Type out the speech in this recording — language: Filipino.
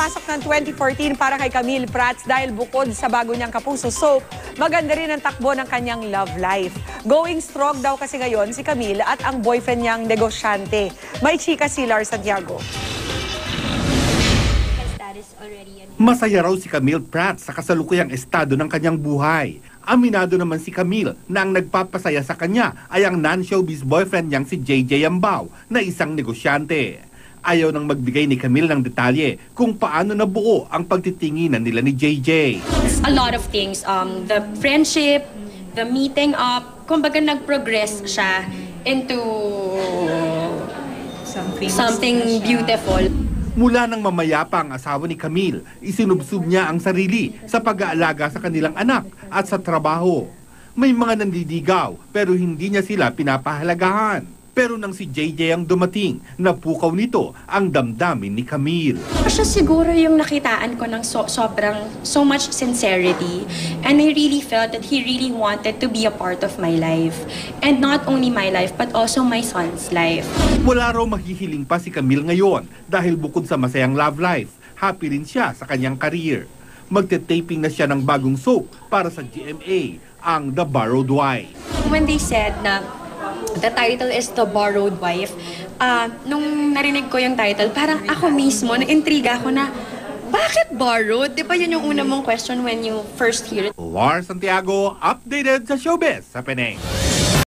pasok ng 2014 para kay Camille Prats dahil bukod sa bago niyang Kapuso soap, maganda rin ang takbo ng kanyang love life. Going strong daw kasi ngayon si Camille at ang boyfriend niyang negosyante. May chika si Lar Santiago. Masaya raw si Camille Prats sa kasalukuyang estado ng kanyang buhay. Aminado naman si Camille na ang nagpapasaya sa kanya ay ang non-showbiz boyfriend niyang si JJ Ambao na isang negosyante. Ayaw nang magbigay ni Camille ng detalye kung paano nabuo ang pagtitinginan nila ni JJ. A lot of things, the friendship, the meeting up, kumbaga nag-progress siya into something beautiful. Mula nang mamayapa ang asawa ni Camille, isinubsob niya ang sarili sa pag-aalaga sa kanilang anak at sa trabaho. May mga nandidigaw pero hindi niya sila pinapahalagahan. Pero nang si JJ ang dumating, napukaw nito ang damdamin ni Camille. Siya siguro yung nakitaan ko ng so much sincerity, and I really felt that he really wanted to be a part of my life. And not only my life, but also my son's life. Wala raw mahihiling pa si Camille ngayon dahil bukod sa masayang love life, happy rin siya sa kanyang career. Magte-taping na siya ng bagong soap para sa GMA, ang The Borrowed Wife. When they said na the title is The Borrowed Wife, nung narinig ko yung title, parang ako mismo, na-intriga ako na, bakit borrowed? Di ba yun yung una mong question when you first hear it? Lar Santiago, updated sa showbiz sa Penang.